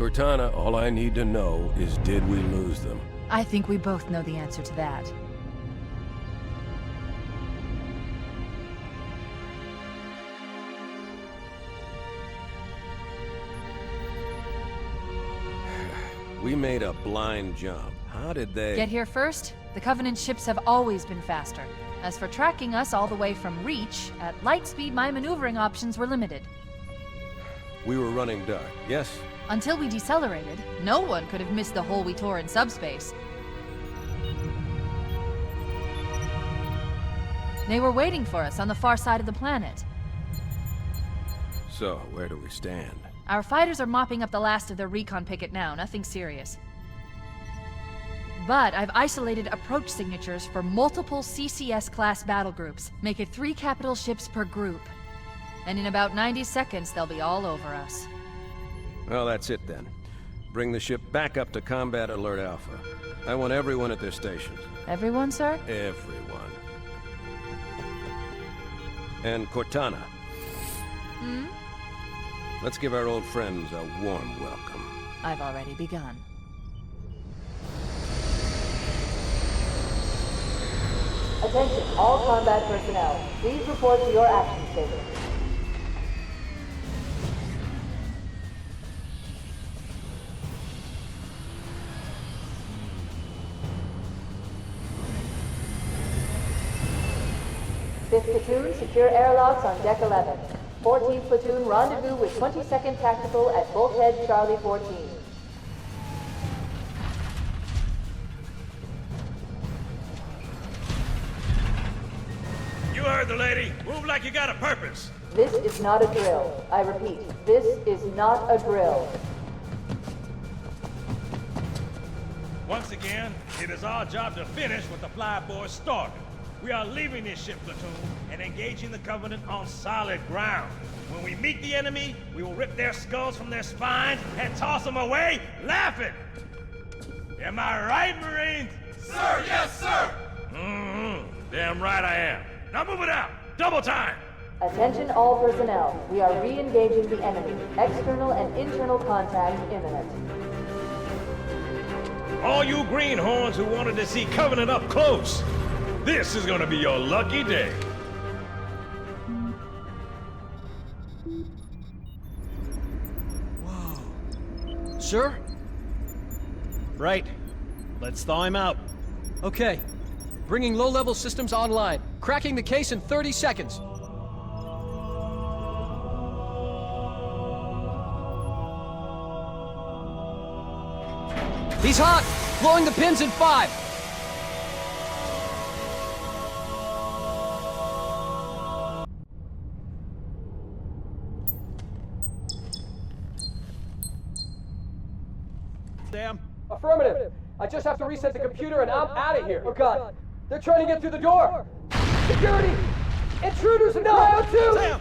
Cortana, all I need to know is did we lose them? I think we both know the answer to that. We made a blind jump. How did they... Get here first? The Covenant ships have always been faster. As for tracking us all the way from Reach, at light speed my maneuvering options were limited. We were running dark, yes? Until we decelerated, no one could have missed the hole we tore in subspace. They were waiting for us on the far side of the planet. So, where do we stand? Our fighters are mopping up the last of their recon picket now, nothing serious. But I've isolated approach signatures for multiple CCS-class battle groups. Make it 3 capital ships per group. And in about 90 seconds, they'll be all over us. Well, that's it then. Bring the ship back up to Combat Alert Alpha. I want everyone at their stations. Everyone, sir? Everyone. And Cortana. Hmm? Let's give our old friends a warm welcome. I've already begun. Attention, all combat personnel. Please report to your action station. Fifth platoon, secure airlocks on deck 11. 14th platoon, rendezvous with 22nd Tactical at Bulkhead Charlie 14. You heard the lady. Move like you got a purpose. This is not a drill. I repeat, this is not a drill. Once again, it is our job to finish what the flyboys started. We are leaving this ship platoon and engaging the Covenant on solid ground. When we meet the enemy, we will rip their skulls from their spines and toss them away, laughing. Am I right, Marines? Sir, yes, sir! Damn right I am. Now move it out! Double time! Attention all personnel. We are re-engaging the enemy. External and internal contact imminent. All you greenhorns who wanted to see Covenant up close, this is gonna be your lucky day. Sure? Right. Let's thaw him out. Okay. Bringing low-level systems online. Cracking the case in 30 seconds. He's hot! Blowing the pins in 5! Sam? Affirmative. I just have to reset the computer and I'm out of here. Oh god. They're trying to get through the door. Security! Intruders in 502! Sam!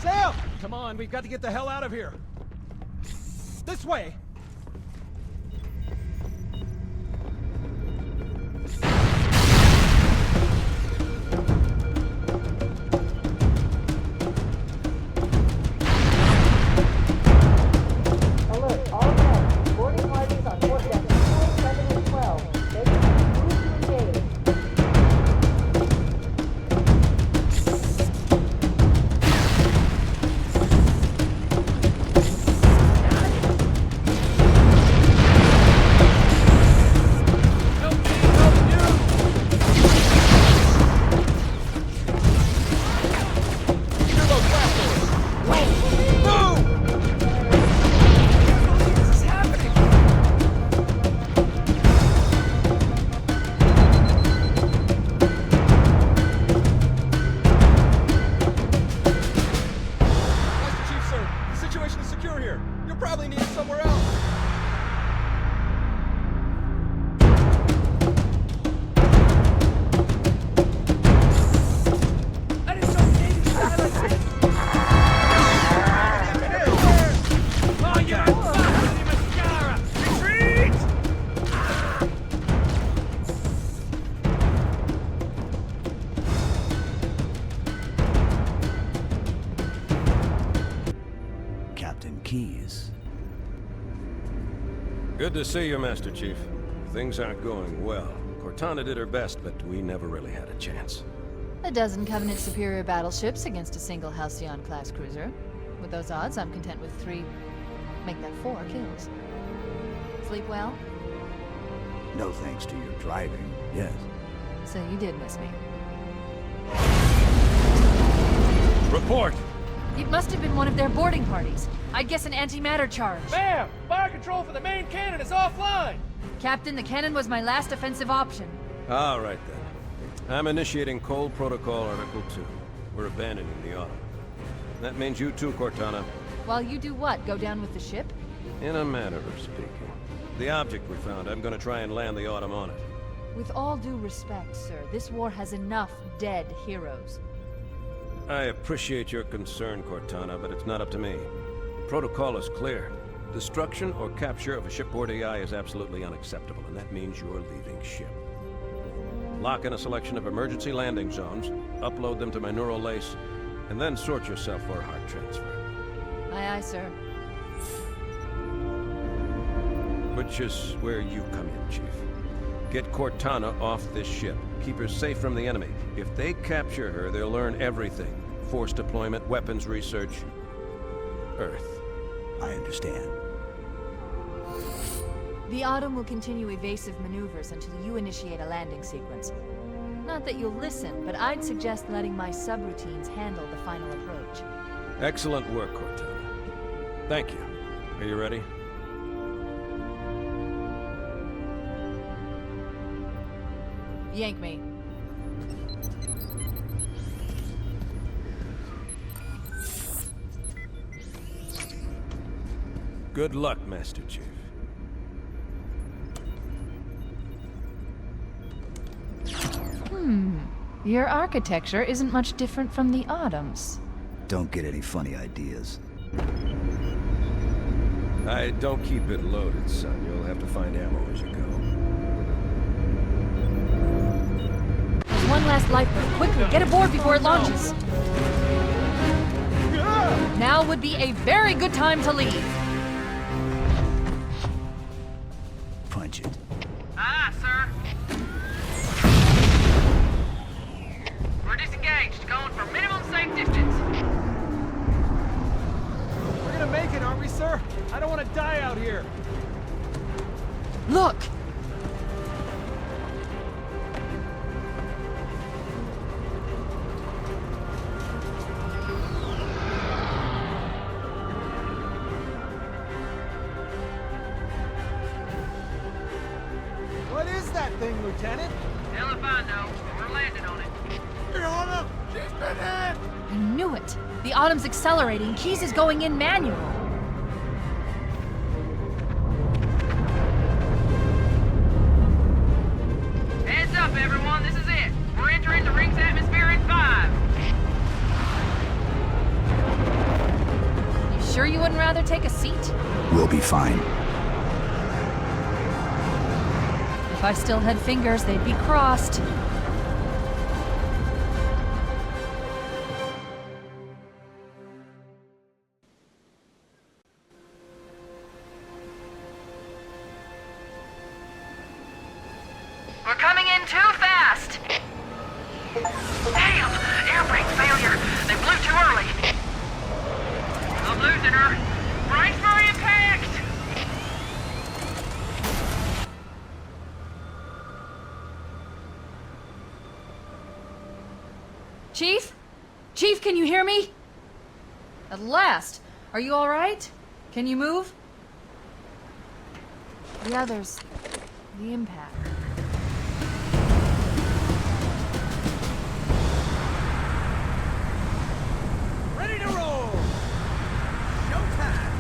Sam! Come on, we've got to get the hell out of here. This way! Alert, all men. Boarding parties on port deck 4, 7, and 12. Make move to engage. Master Chief, sir, the situation is secure here. You're probably needed somewhere else. Oh, you fucking mascara! Retreat! Captain Keyes. Good to see you, Master Chief. Things aren't going well. Cortana did her best, but we never really had a chance. A dozen Covenant superior battleships against a single Halcyon-class cruiser. With those odds, I'm content with 3, make that 4 kills. Sleep well? No thanks to your driving, yes. So you did miss me. Report! It must have been one of their boarding parties. I'd guess an antimatter charge. Ma'am! Fire control for the main cannon is offline! Captain, the cannon was my last offensive option. All right, then. I'm initiating Cole Protocol Article 2. We're abandoning the Autumn. That means you too, Cortana. While you do what? Go down with the ship? In a manner of speaking. The object we found, I'm gonna try and land the Autumn on it. With all due respect, sir, this war has enough dead heroes. I appreciate your concern, Cortana, but it's not up to me. The protocol is clear. Destruction or capture of a shipboard AI is absolutely unacceptable, and that means you're leaving ship. Lock in a selection of emergency landing zones, upload them to my neural lace, and then sort yourself for a heart transfer. Aye, aye, sir. Which is where you come in, Chief. Get Cortana off this ship. Keep her safe from the enemy. If they capture her, they'll learn everything. Force deployment, weapons research, Earth. I understand. The Autumn will continue evasive maneuvers until you initiate a landing sequence. Not that you'll listen, but I'd suggest letting my subroutines handle the final approach. Excellent work, Cortana. Thank you. Are you ready? Yank me. Good luck, Master Chief. Your architecture isn't much different from the Autumn's. Don't get any funny ideas. I don't keep it loaded, son. You'll have to find ammo as you go. There's one last lifeboat. Quickly, get aboard before it launches. Now would be a very good time to leave. Punch it. Aye, sir. We're disengaged, going for minimum safe distance. We're gonna make it, aren't we, sir? I don't want to die out here. Look! What is that thing, Lieutenant? Hell if I know, but we're landing on it. She's been hit! I knew it. The Autumn's accelerating. Keys is going in manual. Heads up, everyone, this is it. We're entering the ring's atmosphere in 5. You sure you wouldn't rather take a seat? We'll be fine. If I still had fingers, they'd be crossed. We're coming in too fast. Damn! Air brake failure. They blew too early. I'm losing her. Brace for impact! Chief? Chief, can you hear me? At last! Are you alright? Can you move? The others. The impact. Ready to roll! Showtime!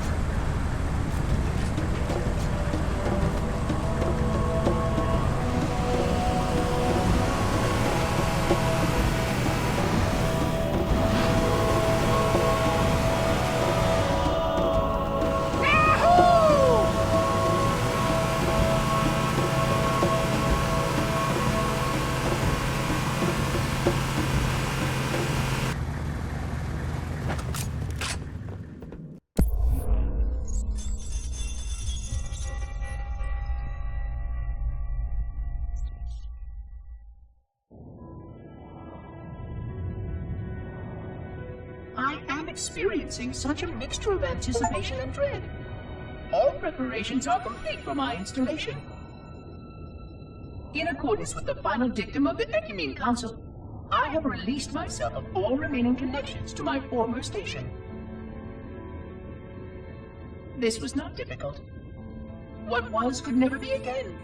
experiencing such a mixture of anticipation and dread. All preparations are complete for my installation. In accordance with the final dictum of the Ecumene Council, I have released myself of all remaining connections to my former station. This was not difficult. What was could never be again.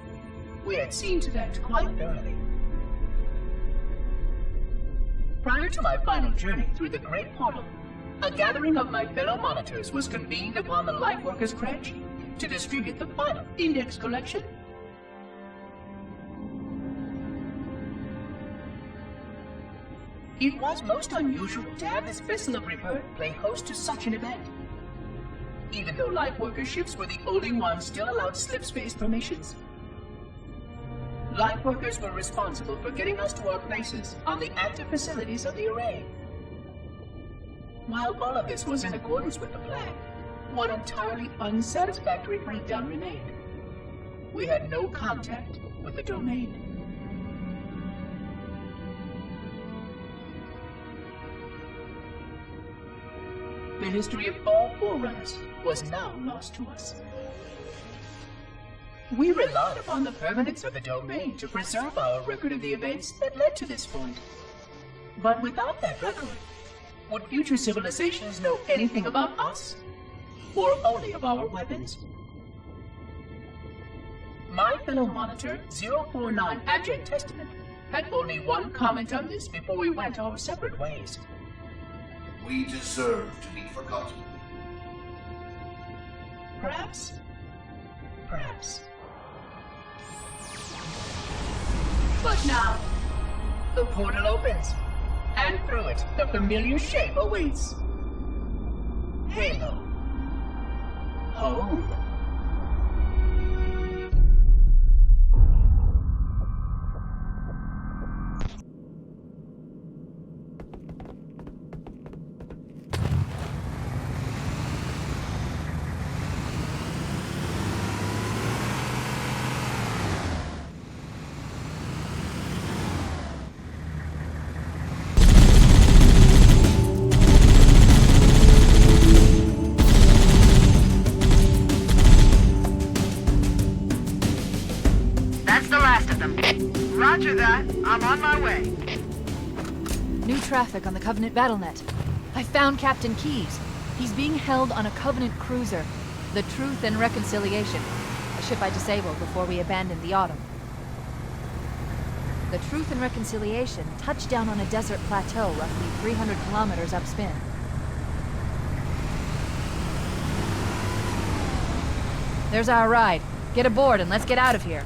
We had seen to that quite thoroughly. Prior to my final journey through the Great Portal, a gathering of my fellow monitors was convened upon the Lightworkers Cratch to distribute the final index collection. It was most unusual to have this vessel of rebirth play host to such an event. Even though Lightworker ships were the only ones still allowed slipspace formations. Lightworkers were responsible for getting us to our places on the active facilities of the array. While all of this was in accordance with the plan, one entirely unsatisfactory breakdown remained. We had no contact with the domain. The history of all Forerunners was now lost to us. We relied upon the permanence of the domain to preserve our record of the events that led to this point. But without that record, would future civilizations know anything about us? Or only of our weapons? My fellow monitor, 049 Abject Testament, had only one comment on this before we went our separate ways. We deserve to be forgotten. Perhaps. Perhaps. But now, the portal opens, and through it, the familiar shape awaits. Halo. Home. Roger that. I'm on my way. New traffic on the Covenant BattleNet. I found Captain Keyes. He's being held on a Covenant cruiser, the Truth and Reconciliation, a ship I disabled before we abandoned the Autumn. The Truth and Reconciliation touched down on a desert plateau roughly 300 kilometers upspin. There's our ride. Get aboard and let's get out of here.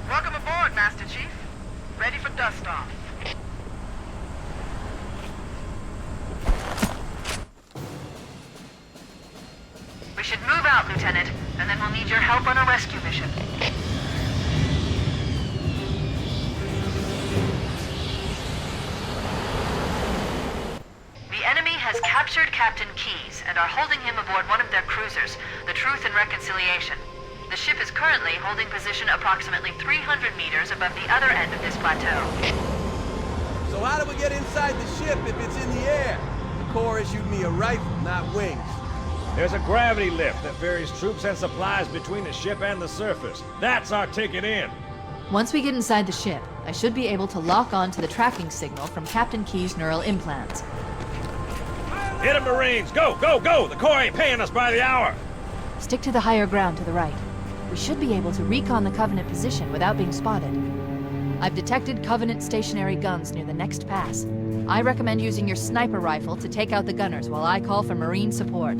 Welcome aboard, Master Chief. Ready for dust-off. We should move out, Lieutenant, and then we'll need your help on a rescue mission. The enemy has captured Captain Keyes and are holding him aboard one of their cruisers, the Truth and Reconciliation. The ship is currently holding position approximately 300 meters above the other end of this plateau. So how do we get inside the ship if it's in the air? The Corps issued me a rifle, not wings. There's a gravity lift that ferries troops and supplies between the ship and the surface. That's our ticket in. Once we get inside the ship, I should be able to lock on to the tracking signal from Captain Keyes' neural implants. Hit 'em, Marines! Go, go, go! The Corps ain't paying us by the hour! Stick to the higher ground to the right. We should be able to recon the Covenant position without being spotted. I've detected Covenant stationary guns near the next pass. I recommend using your sniper rifle to take out the gunners while I call for Marine support.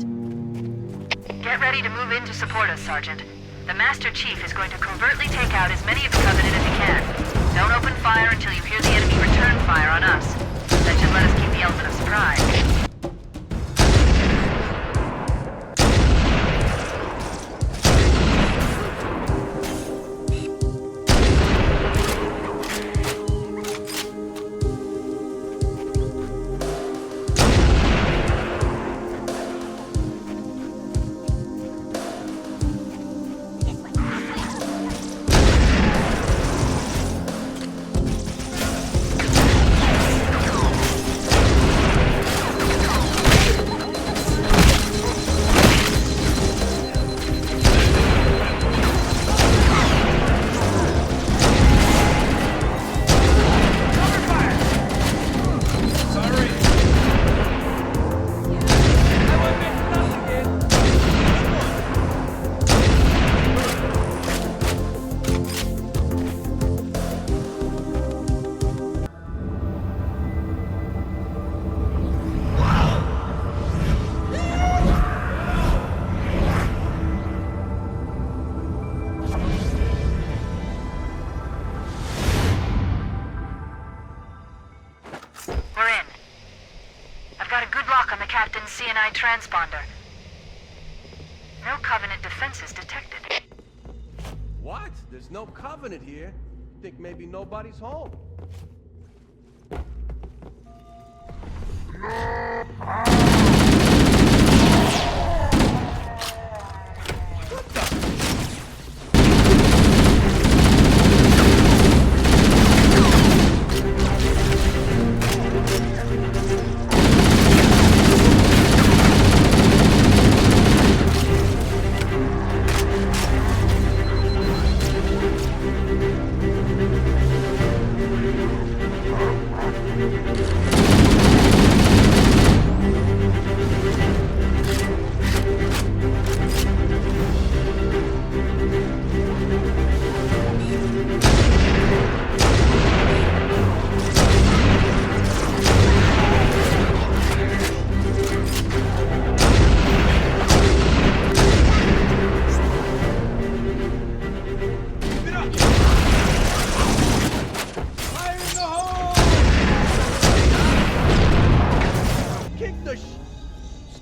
Get ready to move in to support us, Sergeant. The Master Chief is going to covertly take out as many of the Covenant as he can. Don't open fire until you hear the enemy return fire on us. That should let us keep the element of surprise. CNI transponder. No Covenant defenses detected. What? There's no Covenant here. Think maybe nobody's home.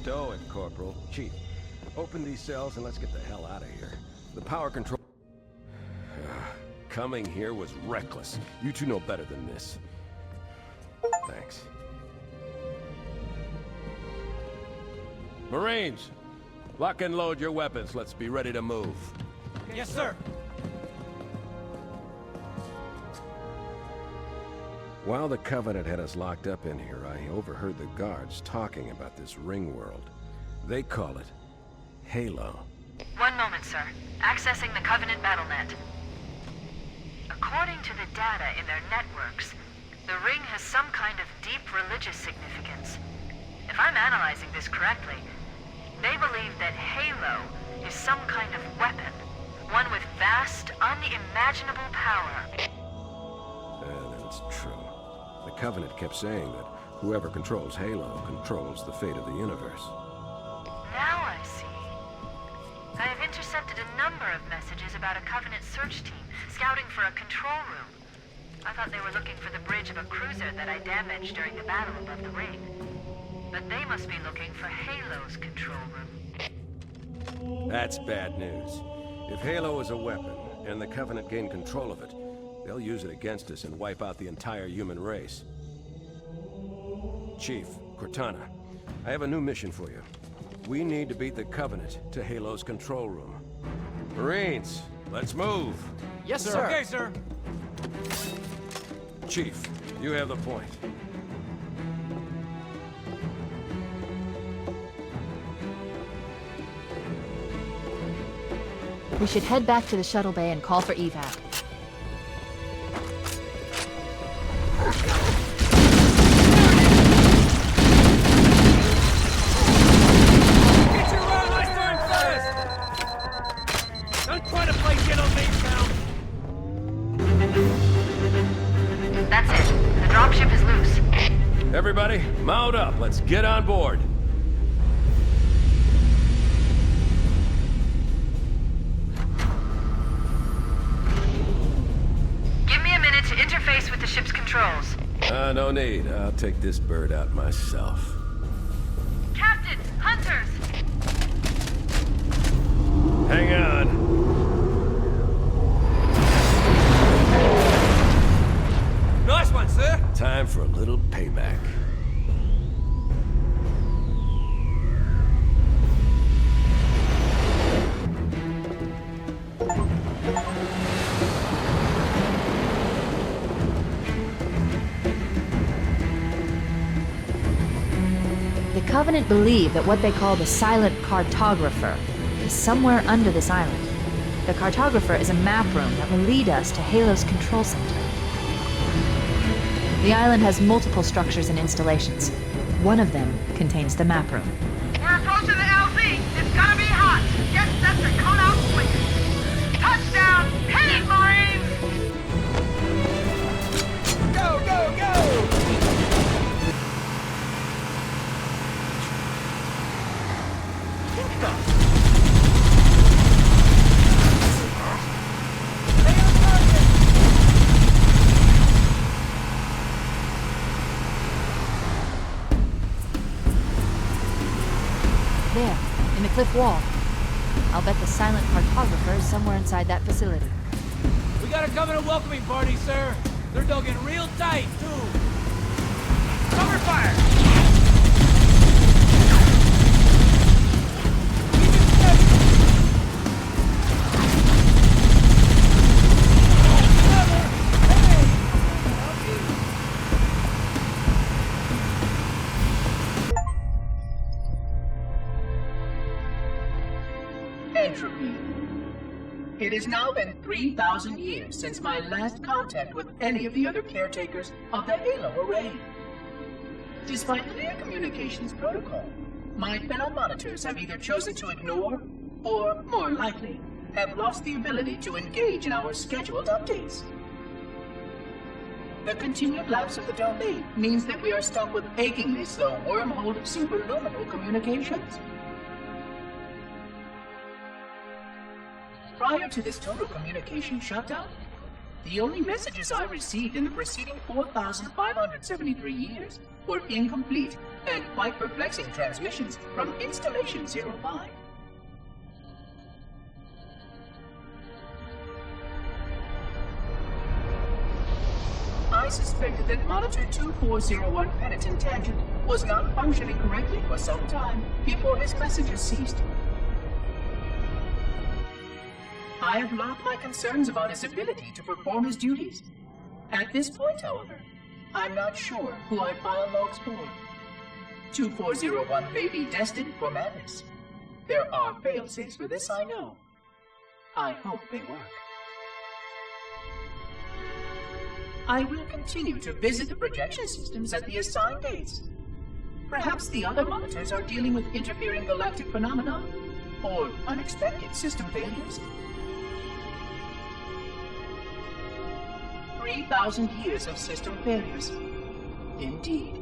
Stow it, Corporal. Chief, open these cells and let's get the hell out of here. The power control... Coming here was reckless. You two know better than this. Thanks. Marines, lock and load your weapons. Let's be ready to move. Yes, sir. While the Covenant had us locked up in here, I overheard the guards talking about this ring world. They call it Halo. One moment, sir. Accessing the Covenant BattleNet. According to the data in their networks, the ring has some kind of deep religious significance. If I'm analyzing this correctly, they believe that Halo is some kind of weapon, one with vast, unimaginable power. That's true. The Covenant kept saying that whoever controls Halo controls the fate of the universe. Now I see. I have intercepted a number of messages about a Covenant search team scouting for a control room. I thought they were looking for the bridge of a cruiser that I damaged during the battle above the ring. But they must be looking for Halo's control room. That's bad news. If Halo is a weapon, and the Covenant gain control of it, they'll use it against us and wipe out the entire human race. Chief, Cortana, I have a new mission for you. We need to beat the Covenant to Halo's control room. Marines, let's move! Yes, sir. Okay, sir. Chief, you have the point. We should head back to the shuttle bay and call for evac. Get your round nice darn fast! Don't try to play get on me, pal. That's it. The dropship is loose. Everybody, mount up. Let's get on board. To interface with the ship's controls. No need. I'll take this bird out myself. Captain! Hunters! Hang on. Nice one, sir. Time for a little payback. The Covenant believe that what they call the Silent Cartographer is somewhere under this island. The Cartographer is a map room that will lead us to Halo's control center. The island has multiple structures and installations. One of them contains the map room. We're approaching the LZ. It's gonna be hot. Get set to cone out swinging. Touchdown! Hit it, Marines! Go, go, go! cliff wall. I'll bet the silent cartographer is somewhere inside that facility. We got a Covenant welcoming party, sir. They're dogging real tight, too. Cover fire! Entropy. It has now been 3,000 years since my last contact with any of the other caretakers of the Halo Array. Despite clear communications protocol, my fellow monitors have either chosen to ignore, or, more likely, have lost the ability to engage in our scheduled updates. The continued lapse of the domain means that we are stuck with achingly slow wormhole superluminal communications. Prior to this total communication shutdown, the only messages I received in the preceding 4,573 years were incomplete and quite perplexing transmissions from Installation 05. I suspected that Monitor 2401 Penitent Tangent was not functioning correctly for some time before his messages ceased. I have logged my concerns about his ability to perform his duties. At this point, however, I'm not sure who I file logs for. 2401 may be destined for madness. There are fail-safes for this, I know. I hope they work. I will continue to visit the projection systems at the assigned dates. Perhaps the other monitors are dealing with interfering galactic phenomena, or unexpected system failures. 3,000 years of system failures. Indeed.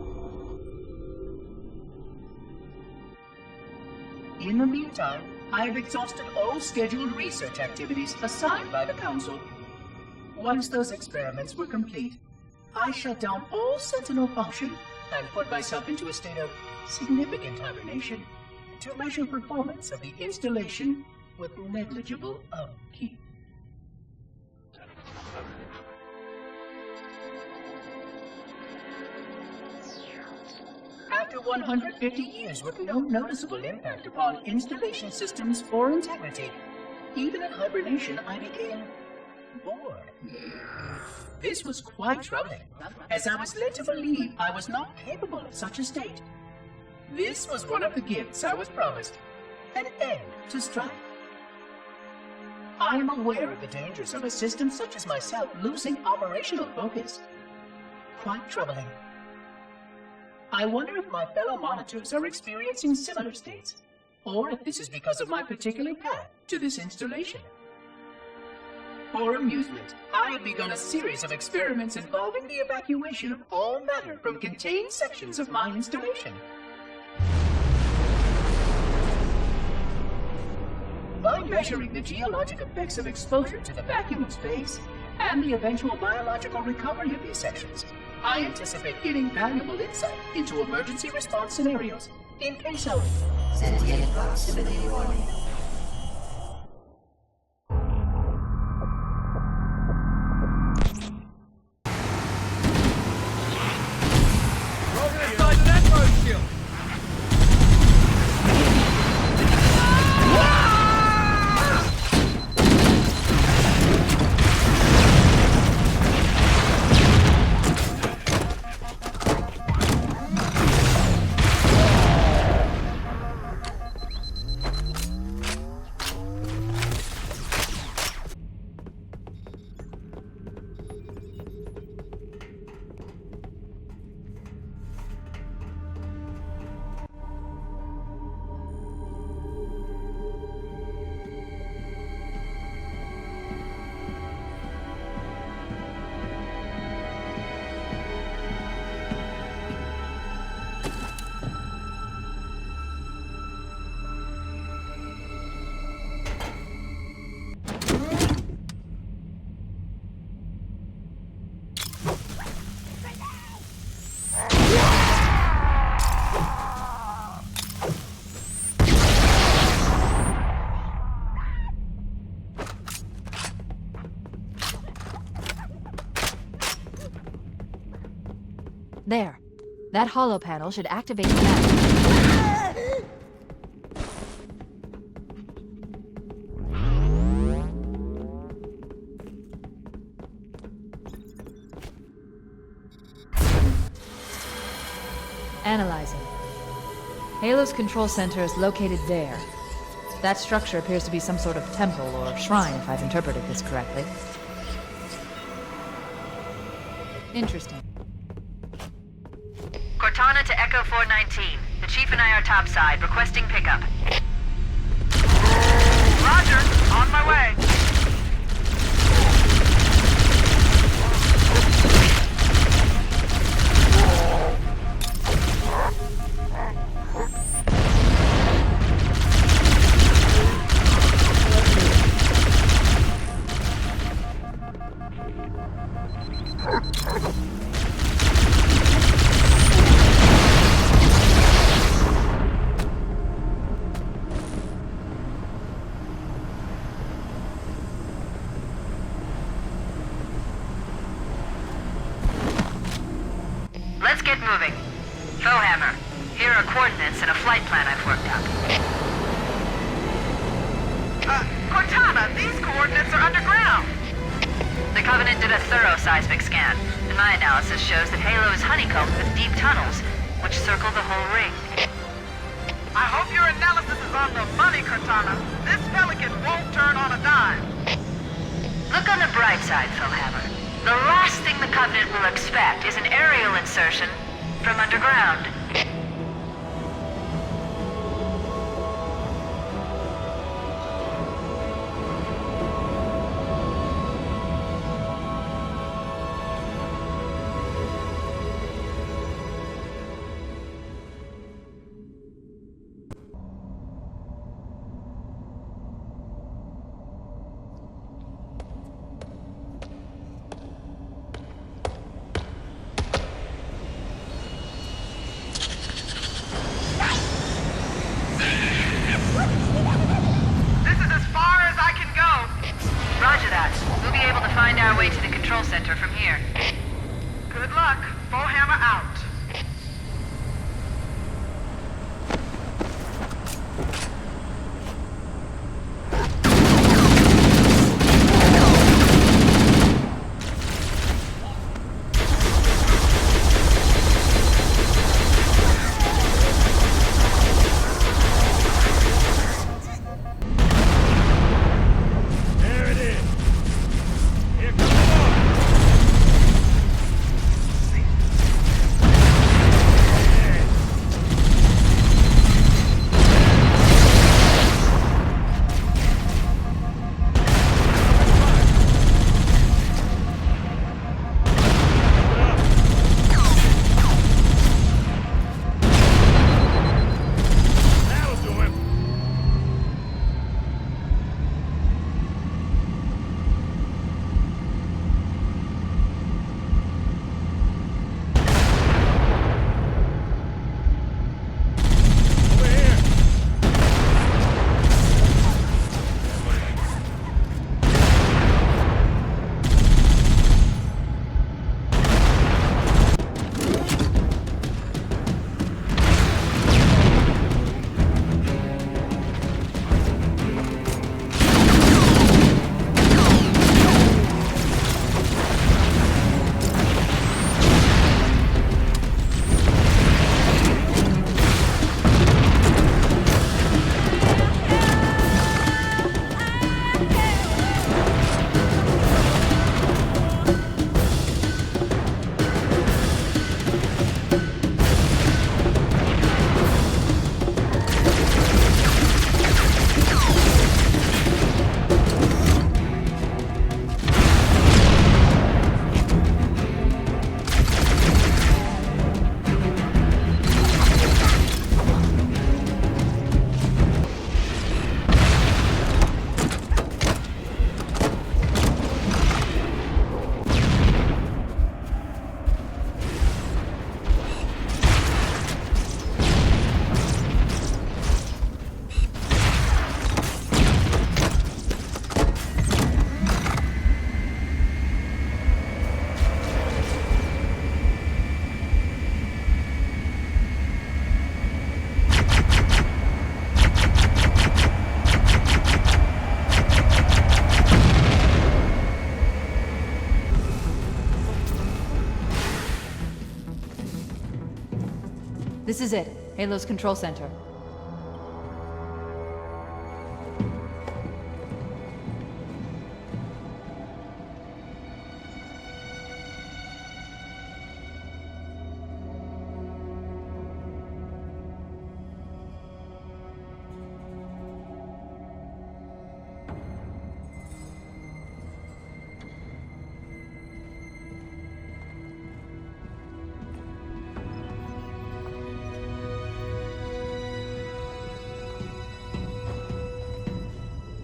In the meantime, I have exhausted all scheduled research activities assigned by the Council. Once those experiments were complete, I shut down all Sentinel function and put myself into a state of significant hibernation to measure performance of the installation with negligible upkeep. After 150 years with no noticeable impact upon installation systems or integrity, even in hibernation I became bored. This was quite troubling, as I was led to believe I was not capable of such a state. This was one of the gifts I was promised, an end to strife. I am aware of the dangers of a system such as myself losing operational focus. Quite troubling. I wonder if my fellow monitors are experiencing similar states, or if this is because of my particular path to this installation. For amusement, I have begun a series of experiments involving the evacuation of all matter from contained sections of my installation. By measuring the geologic effects of exposure to the vacuum of space, and the eventual biological recovery of these sections, I anticipate getting valuable insight into emergency response scenarios in case of sentient proximity warning. There. That hollow panel should activate the map. Analyzing. Halo's control center is located there. That structure appears to be some sort of temple or shrine, if I've interpreted this correctly. Interesting. Cortana to Echo 419. The Chief and I are topside, requesting pickup. Roger, on my way. Let's get moving. Foehammer, here are coordinates and a flight plan I've worked out. Cortana, these coordinates are underground. The Covenant did a thorough seismic scan, and my analysis shows that Halo is honeycombed with deep tunnels, which circle the whole ring. I hope your analysis is on the money, Cortana. This Pelican won't turn on a dime. Look on the bright side, Foehammer. The last thing the Covenant will expect is an aerial insertion from underground. We'll be able to find our way to the control center from here. Good luck. Foehammer out. This is it. Halo's control center.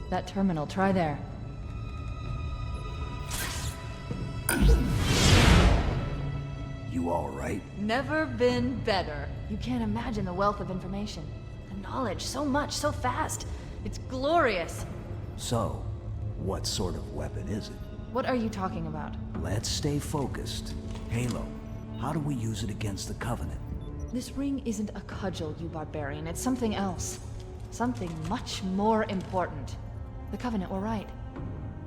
That terminal, try there. You all right? Never been better. You can't imagine the wealth of information. The knowledge, so much, so fast. It's glorious. So, what sort of weapon is it? What are you talking about? Let's stay focused. Halo, how do we use it against the Covenant? This ring isn't a cudgel, you barbarian. It's something else. Something much more important. The Covenant were right.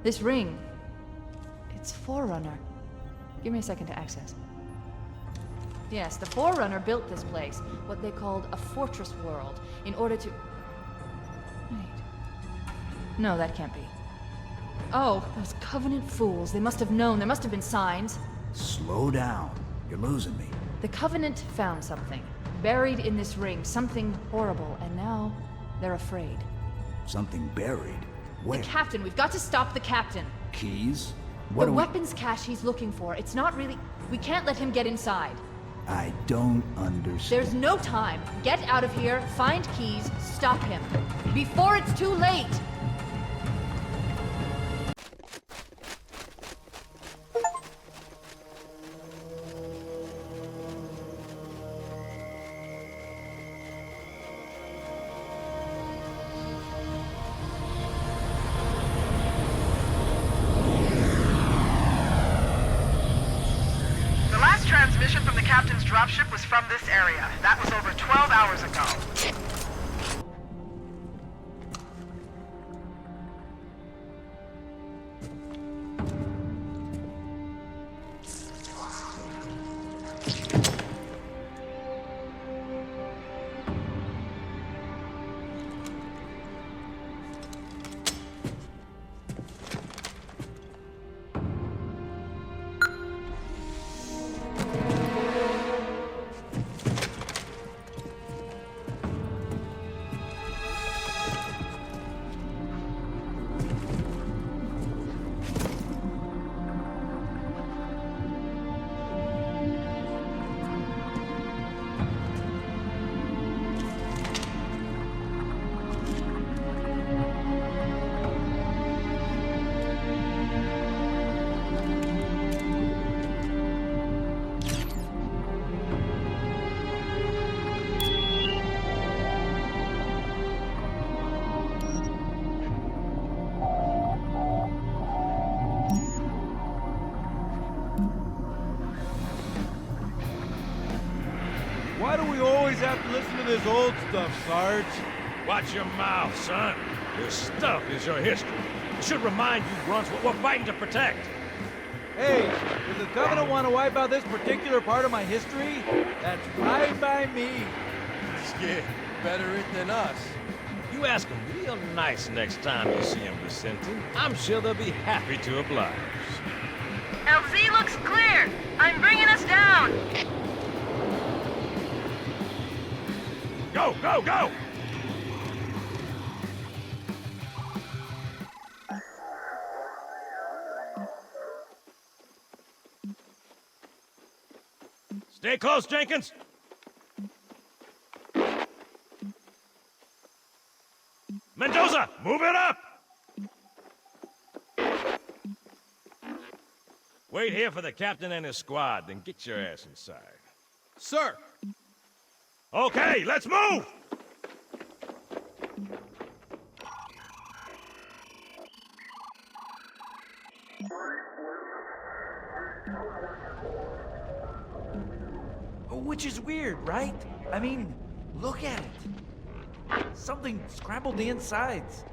This ring, it's Forerunner. Give me a second to access. Yes, the Forerunner built this place, what they called a fortress world, in order to... Wait. No, that can't be. Oh, those Covenant fools. They must have known. There must have been signs. Slow down. You're losing me. The Covenant found something. Buried in this ring. Something horrible. And now, they're afraid. Something buried? Where? The Captain. We've got to stop the Captain. Keys? What The do weapons cache he's looking for. It's not really... We can't let him get inside. I don't understand. There's no time. Get out of here, find keys, stop him. Before it's too late! Transmission from the captain's dropship was from this area. That was over 12 hours ago. Why do we always have to listen to this old stuff, Sarge? Watch your mouth, son. This stuff is your history. It should remind you, Grunts, what we're fighting to protect. Hey, does the Covenant want to wipe out this particular part of my history? That's fine by me. Yeah, better it than us. You ask them real nice next time you see them, Vicente. I'm sure they'll be happy to oblige. LZ looks clear. I'm bringing us down. Go, go, go! Stay close, Jenkins! Mendoza, move it up! Wait here for the captain and his squad, then get your ass inside. Sir! Okay, let's move! Which is weird, right? I mean, look at it. Something scrambled the insides.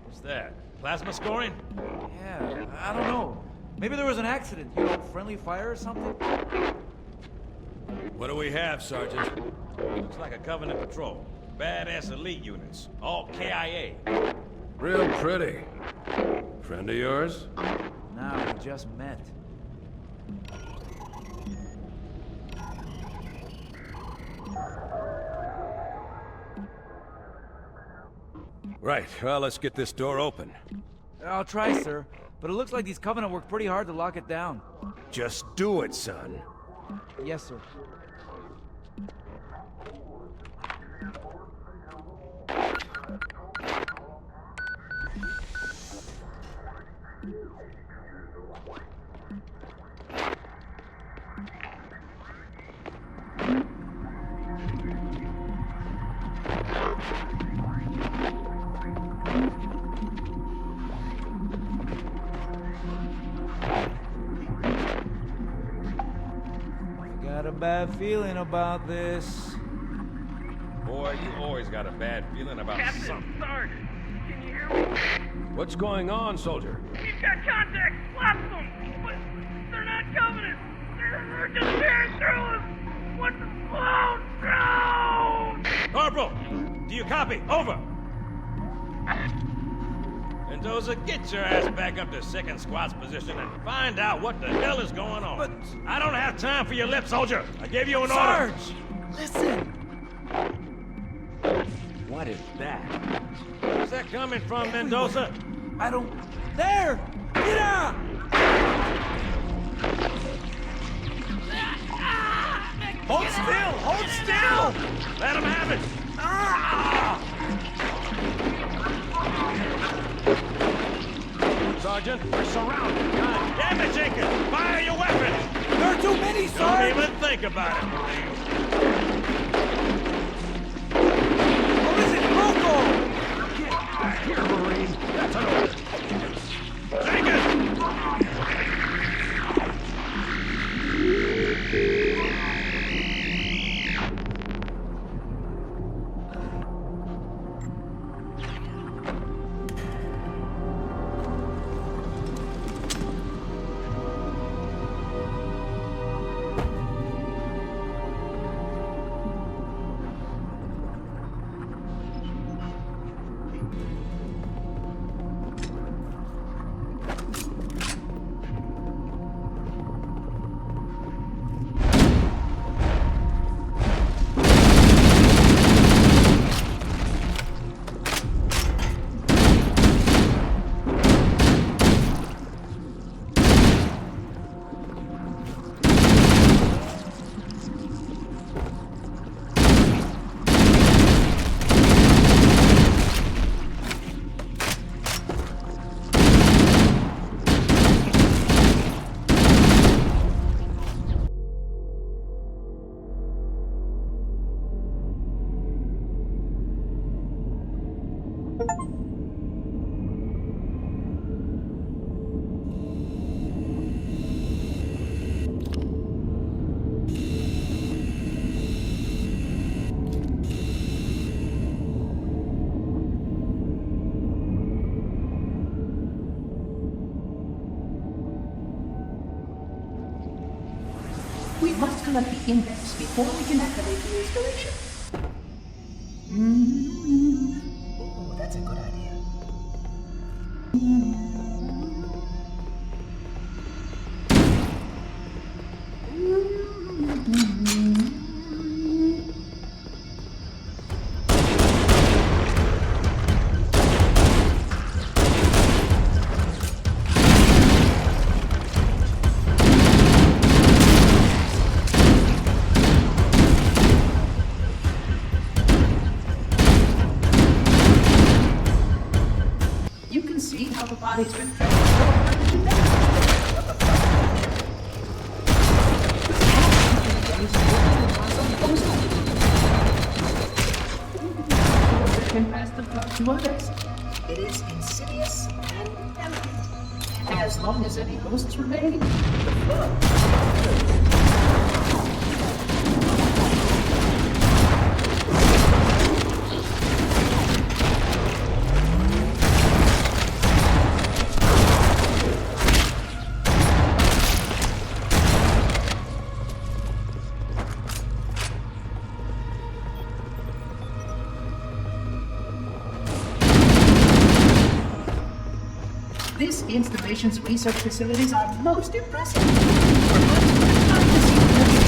What's that? Plasma scoring? Yeah, I don't know. Maybe there was an accident, you know, friendly fire or something? What do we have, Sergeant? Looks like a Covenant patrol. Badass elite units. All KIA. Real pretty. Friend of yours? Nah, we just met. Right, well, let's get this door open. I'll try, sir. But it looks like these Covenant worked pretty hard to lock it down. Just do it, son. Yes, sir. Got a bad feeling about this. Boy, you always got a bad feeling about something. Sarge, can you hear me? What's going on, soldier? We've got contact. Lots of them. But they're not Covenant. They're just tearing through us. What's blown down? Corporal, do you copy? Over. Mendoza, get your ass back up to second squad's position and find out what the hell is going on. But I don't have time for your lip, soldier. I gave you an order. Sarge! Listen! What is that? Where's that coming from, Mendoza? I don't... There! Get out! Hold still! Hold still! Let him have it! Sergeant, we're surrounded. God damn it, Jenkins! Fire your weapon! There are too many, Don't Sarge! even think about it, Marine. Or is it Rocco? Get back here, Marine! That's an order! Jenkins! We must collect the index before we can activate the installation. Oh, that's a good idea. You can see how the body's been transformed into can pass the drug to others. It is insidious and elegant. As long as any ghosts remain, the flow. This installation's research facilities are most impressive. Perhaps it's time to see the truth.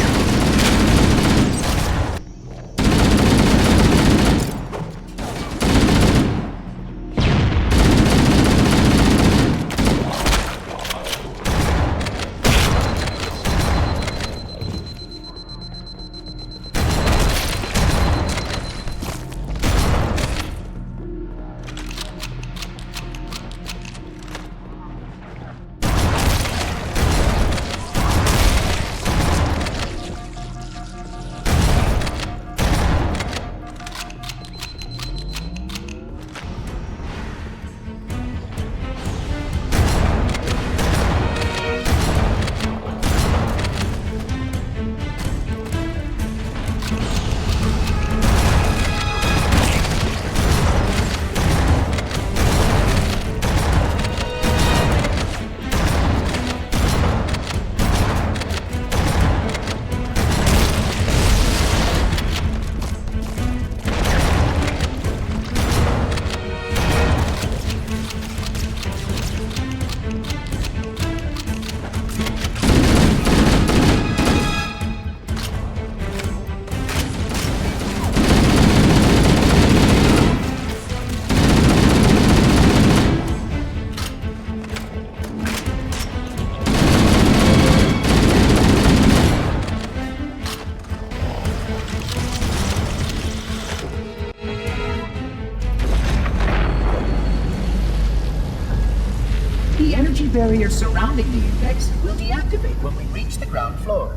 The energy barrier surrounding the index will deactivate when we reach the ground floor.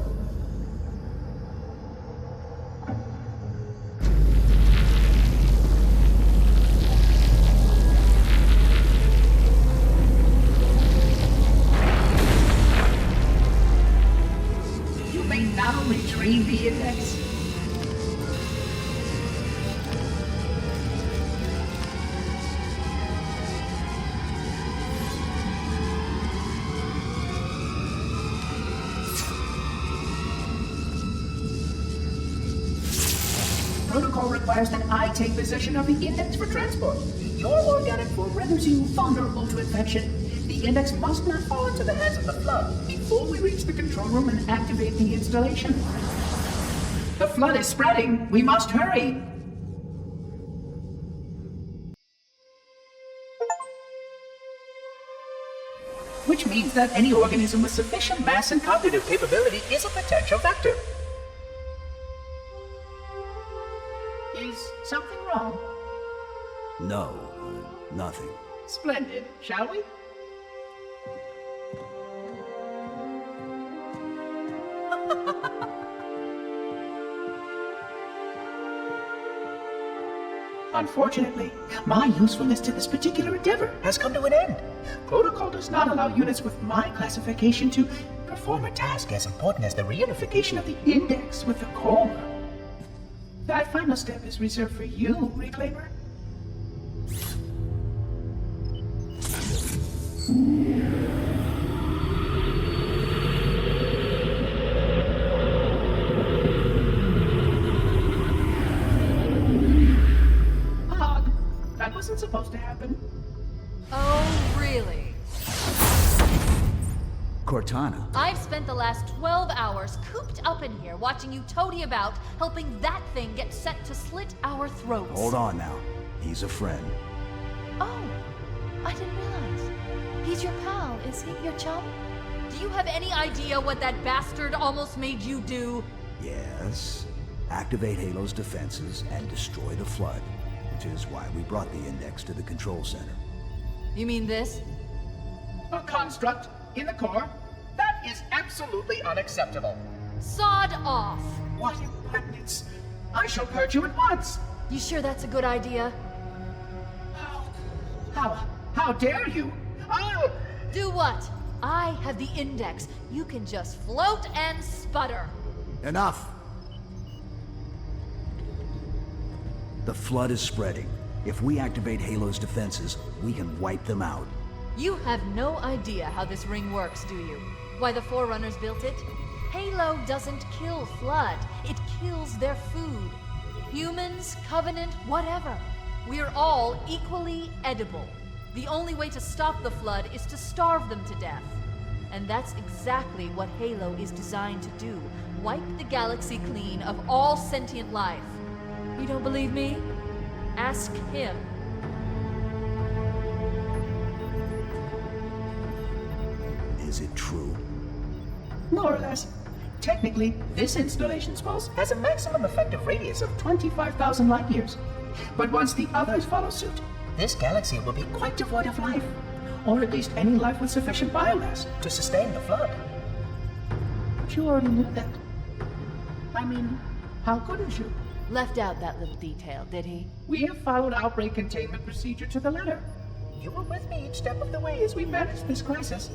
You may now retrieve the index. Protocol requires that I take possession of the index for transport. Your organic form renders you vulnerable to infection. The index must not fall into the hands of the Flood before we reach the control room and activate the installation. The Flood is spreading. We must hurry. Which means that any organism with sufficient mass and cognitive capability is a potential vector. Is something wrong? No, nothing. Splendid, shall we? Unfortunately, my usefulness to this particular endeavor has come to an end. Protocol does not allow units with my classification to perform a task as important as the reunification of the index with the core. That final step is reserved for you, Reclaimer. Hog, that wasn't supposed to happen. Oh, really? Cortana. I've spent the last 12 hours cooped up in here watching you toady about, helping that thing get set to slit our throats. Hold on now. He's a friend. Oh, I didn't realize. He's your pal, is he? Your chum? Do you have any idea what that bastard almost made you do? Yes. Activate Halo's defenses and destroy the Flood, which is why we brought the index to the control center. You mean this? A construct in the core? That is absolutely unacceptable. Sod off! What impertinence! I shall purge you at once! You sure that's a good idea? How dare you? I'll... Do what? I have the index. You can just float and sputter. Enough! The Flood is spreading. If we activate Halo's defenses, we can wipe them out. You have no idea how this ring works, do you? Why the Forerunners built it? Halo doesn't kill Flood. It kills their food. Humans, Covenant, whatever. We're all equally edible. The only way to stop the Flood is to starve them to death. And that's exactly what Halo is designed to do. Wipe the galaxy clean of all sentient life. You don't believe me? Ask him. Is it true? More or less. Technically, this installation's pulse has a maximum effective radius of 25,000 light years. But once the others follow suit, this galaxy will be quite devoid of life. Or at least any life with sufficient biomass to sustain the Flood. But you already knew that. I mean, how couldn't you? Left out that little detail, did he? We have followed outbreak containment procedure to the letter. You were with me each step of the way as we managed this crisis.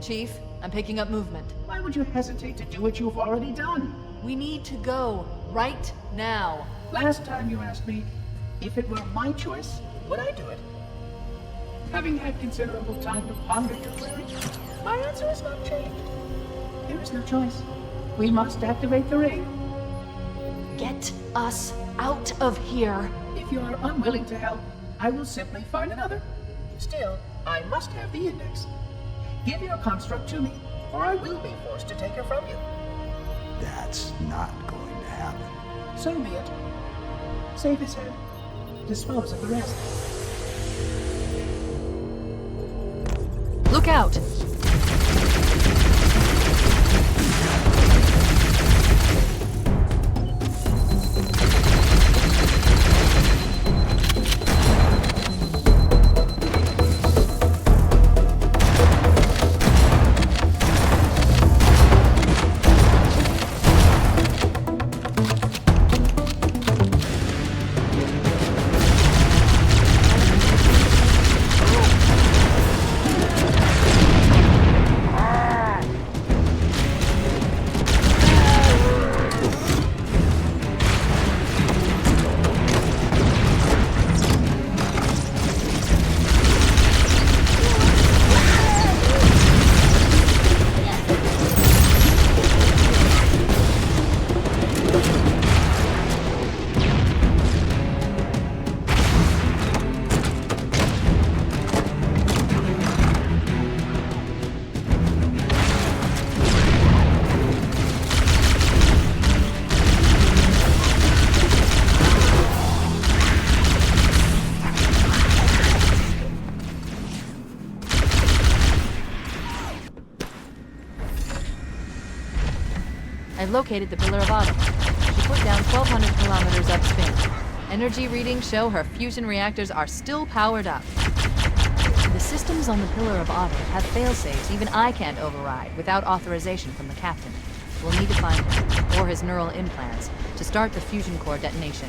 Chief, I'm picking up movement. Why would you hesitate to do what you've already done? We need to go right now. Last time you asked me, if it were my choice, would I do it? Having had considerable time to ponder your query, my answer has not changed. There is no choice. We must activate the ring. Get us out of here. If you are unwilling to help, I will simply find another. Still, I must have the index. Give your construct to me, or I will be forced to take her from you. That's not going to happen. So be it. Save his head. Dispose of the rest. Look out! I've located the Pillar of Autumn. She put down 1,200 kilometers upspin. Energy readings show her fusion reactors are still powered up. The systems on the Pillar of Autumn have failsafes even I can't override without authorization from the captain. We'll need to find him, or his neural implants, to start the fusion core detonation.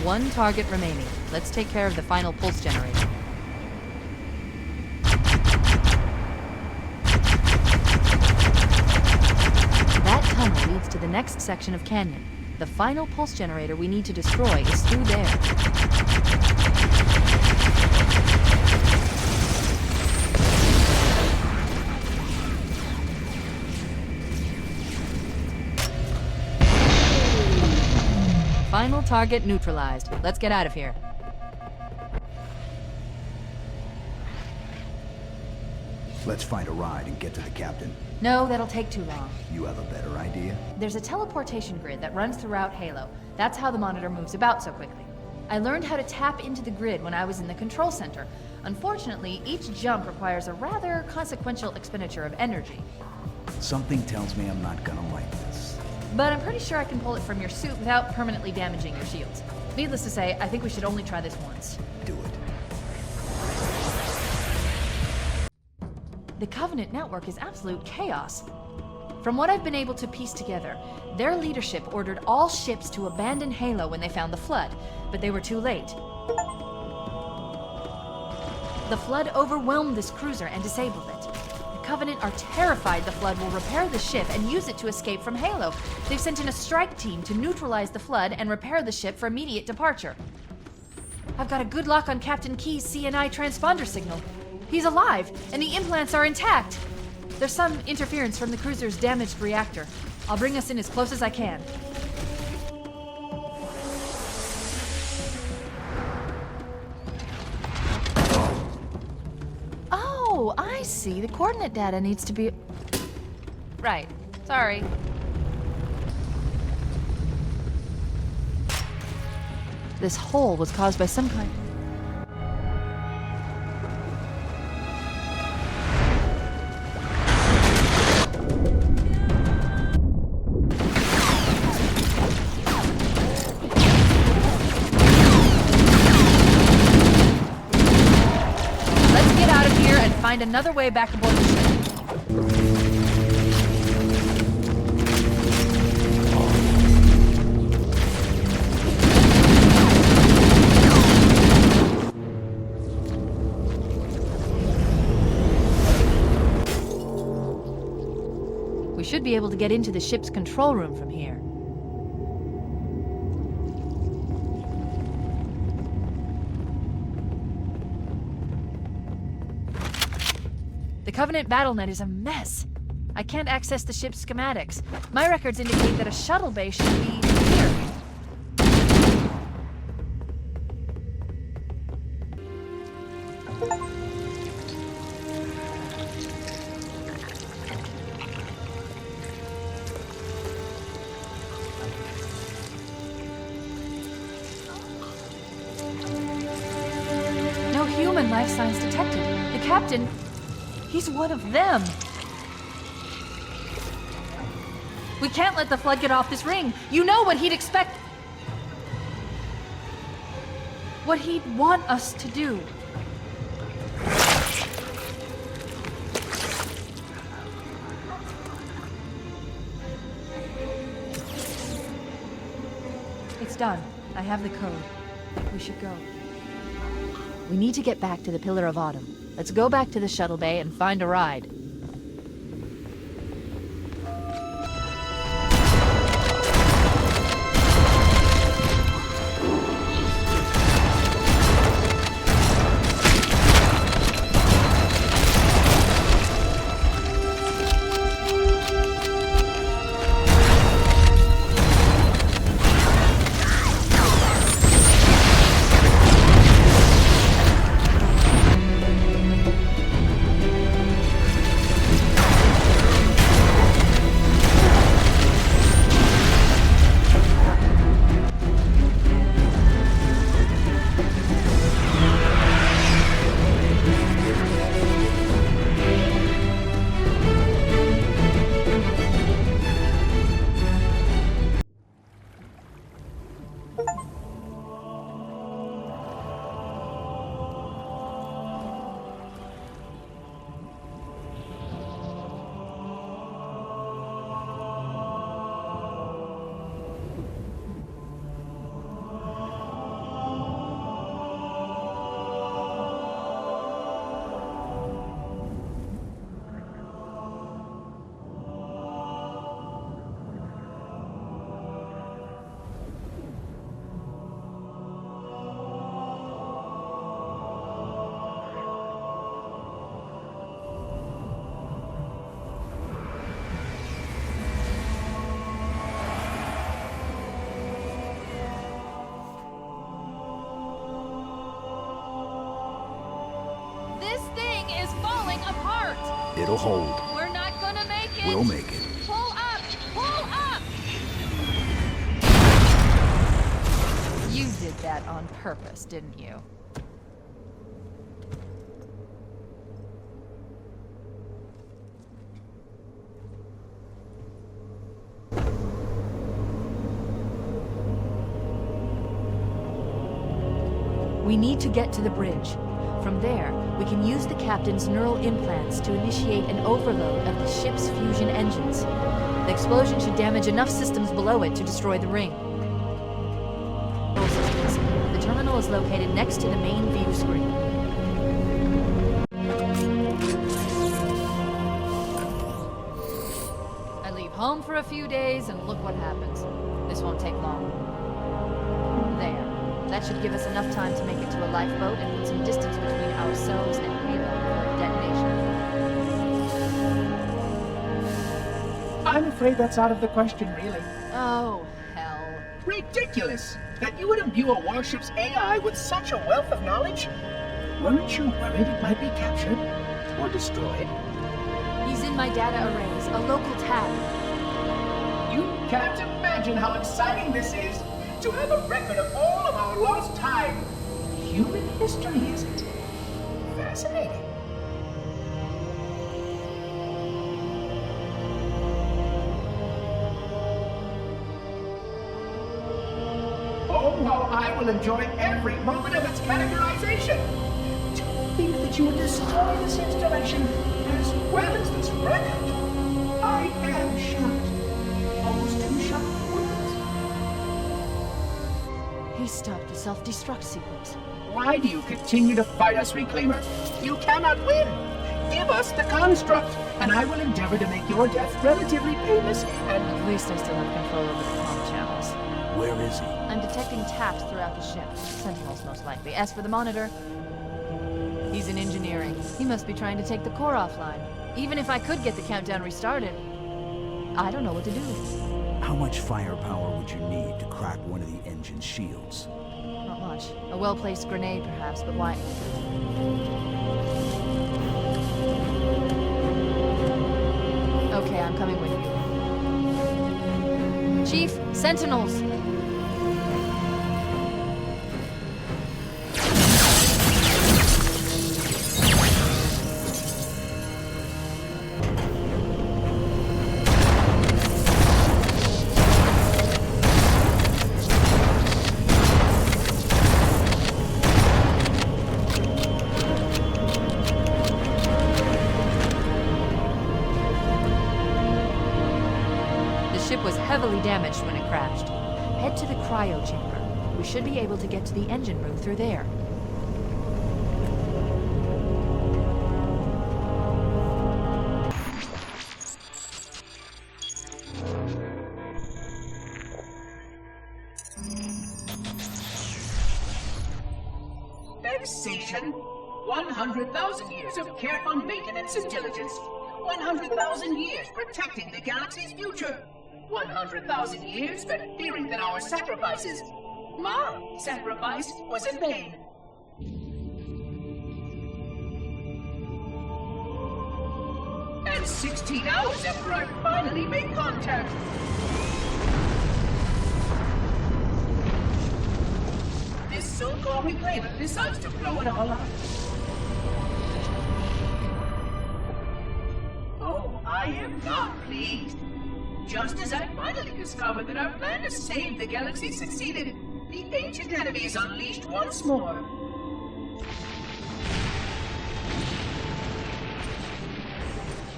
One target remaining. Let's take care of the final pulse generator. That tunnel leads to the next section of canyon. The final pulse generator we need to destroy is through there. Final target neutralized. Let's get out of here. Let's find a ride and get to the captain. No, that'll take too long. You have a better idea? There's a teleportation grid that runs throughout Halo. That's how the monitor moves about so quickly. I learned how to tap into the grid when I was in the control center. Unfortunately, each jump requires a rather consequential expenditure of energy. Something tells me I'm not gonna like this. But I'm pretty sure I can pull it from your suit without permanently damaging your shields. Needless to say, I think we should only try this once. Do it. The Covenant network is absolute chaos. From what I've been able to piece together, their leadership ordered all ships to abandon Halo when they found the Flood, but they were too late. The Flood overwhelmed this cruiser and disabled it. The Covenant are terrified the Flood will repair the ship and use it to escape from Halo. They've sent in a strike team to neutralize the Flood and repair the ship for immediate departure. I've got a good lock on Captain Key's CNI transponder signal. He's alive, and the implants are intact. There's some interference from the cruiser's damaged reactor. I'll bring us in as close as I can. Oh, I see. The coordinate data needs to be... Right. Sorry. This hole was caused by some kind... Let's get out of here and find another way back aboard the ship. We should be able to get into the ship's control room from here. The Covenant BattleNet is a mess. I can't access the ship's schematics. My records indicate that a shuttle bay should be here. No human life signs detected. The captain... He's one of them. We can't let the Flood get off this ring. You know what he'd expect. What he'd want us to do. It's done. I have the code. We should go. We need to get back to the Pillar of Autumn. Let's go back to the shuttle bay and find a ride. It'll hold. We're not gonna make it! We'll make it. Pull up! Pull up! You did that on purpose, didn't you? We need to get to the bridge. From there, we can use the captain's neural implants to initiate an overload of the ship's fusion engines. The explosion should damage enough systems below it to destroy the ring. The terminal is located next to the main view screen. I leave home for a few days and look what happens. This won't take long. There. That should give us enough time to make it to a lifeboat and put some distance between ourselves and Halo for detonation. I'm afraid that's out of the question, really. Oh, hell. Ridiculous! That you would imbue a warship's AI with such a wealth of knowledge? Weren't you worried it might be captured? or destroyed? He's in my data arrays, a local tab. You can't imagine how exciting this is to have a record of all of our lost time. Human history, isn't it? Fascinating. Oh, how I will enjoy every moment of its categorization. To think that you would destroy this installation as well as this record. I am shocked. Almost too shocked for words. He stopped the self-destruct sequence. Why do you continue to fight us, Reclaimer? You cannot win. Give us the construct, and I will endeavor to make your death relatively painless and... At least I still have control over the comm channels. Where is he? I'm detecting taps throughout the ship. Sentinels, most likely. As for the monitor, he's in engineering. He must be trying to take the core offline. Even if I could get the countdown restarted, I don't know what to do. How much firepower would you need to crack one of the engine's shields? Not much. A well-placed grenade, perhaps, but why? Okay, I'm coming with you. Chief, Sentinels! Heavily damaged when it crashed. Head to the cryo chamber. We should be able to get to the engine room through there. Vexation. 100,000 years of careful maintenance and diligence. 100,000 years protecting the galaxy's future. 100,000 years spent fearing that our sacrifices, my sacrifice, was in vain. And 16 hours after I finally made contact. This so-called Reclaimer decides to blow it all up. Oh, I am not pleased. Just as I finally discovered that our plan to save the galaxy succeeded, the ancient enemy is unleashed once more.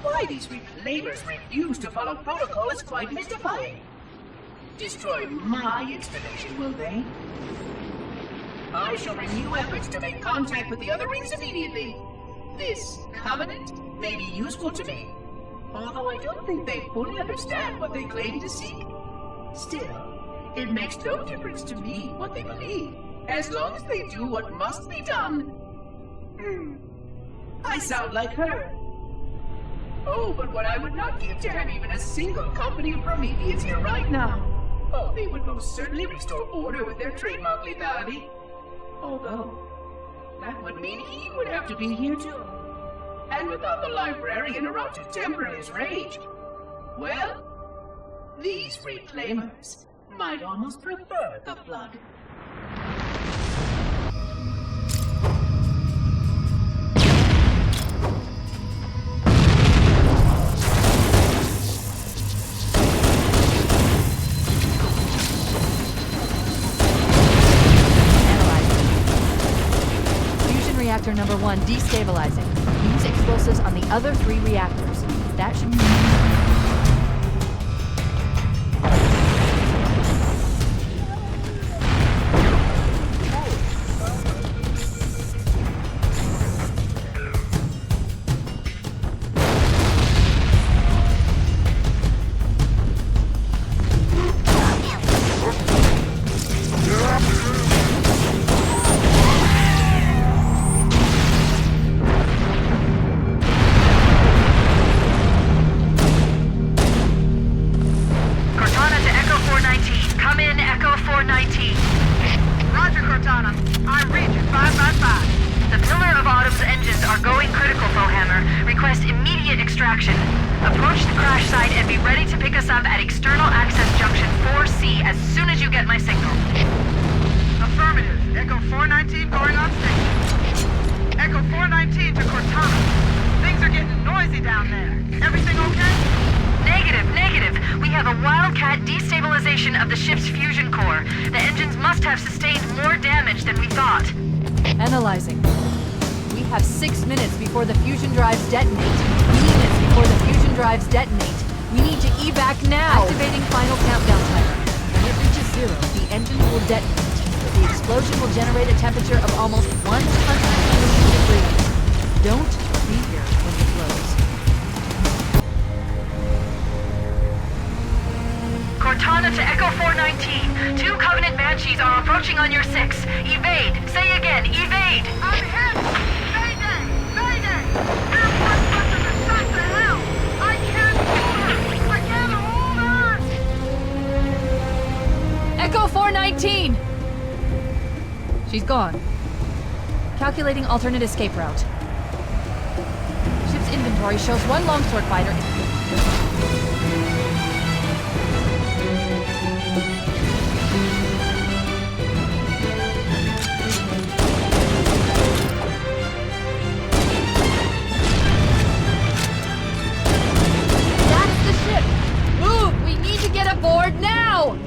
Why these Reclaimers refuse to follow protocol is quite mystifying. Destroy my installation, will they? I shall renew efforts to make contact with the other rings immediately. This covenant may be useful to me, although I don't think they fully understand what they claim to seek. Still, it makes no difference to me what they believe, as long as they do what must be done. I sound like her. Oh, but what I would not give to have even a single company of Prometheans here right now. Oh, they would most certainly restore order with their trademark lethality. Although, that would mean he would have to be here too. And without the librarian around to temper his rage, well, these Reclaimers might almost prefer the Flood. Fusion reactor number 1 destabilizing. Use explosives on the other 3 reactors. That should... Approach the crash site and be ready to pick us up at External Access Junction 4C as soon as you get my signal. Affirmative. Echo 419 going on station. Echo 419 to Cortana. Things are getting noisy down there. Everything okay? Negative. We have a Wildcat destabilization of the ship's fusion core. The engines must have sustained more damage than we thought. Analyzing. We have 6 minutes before the fusion drives detonate. Minutes before the fusion drives detonate. We need to evac now! Activating final countdown timer. When it reaches 0, the engines will detonate. The explosion will generate a temperature of almost 100 degrees. Don't be here when it blows. Cortana to Echo 419. 2 Covenant Banshees are approaching on your 6. Evade. Say again, evade. I'm hit! Mayday! Mayday! There's one person to shot to hell! I can't hold her! I can't hold her! Echo 419! She's gone. Calculating alternate escape route. Ship's inventory shows 1 longsword fighter. That's the ship! Move! We need to get aboard now!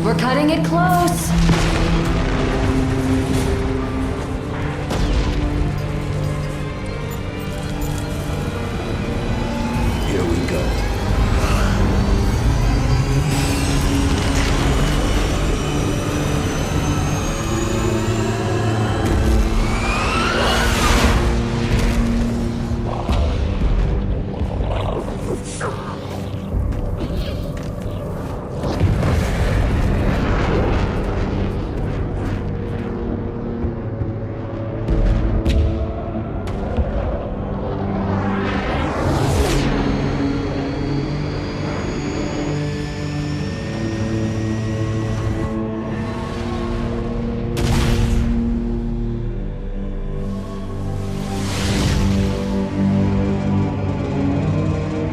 We're cutting it close. Here we go.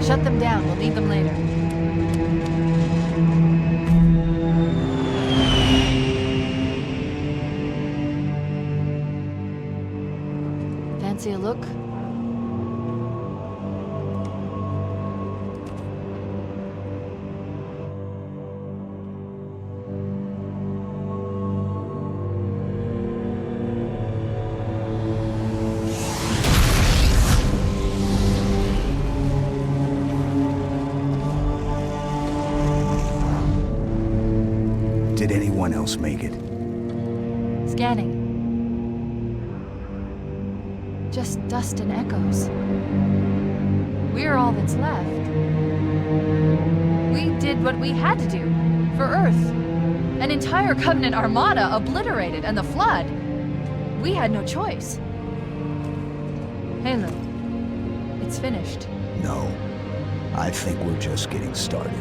Shut them down. We'll need them later. Fancy a look? Did anyone else make it? Scanning. Just dust and echoes. We're all that's left. We did what we had to do for Earth. An entire Covenant armada obliterated, and the Flood. We had no choice. Halo, it's finished. No. I think we're just getting started.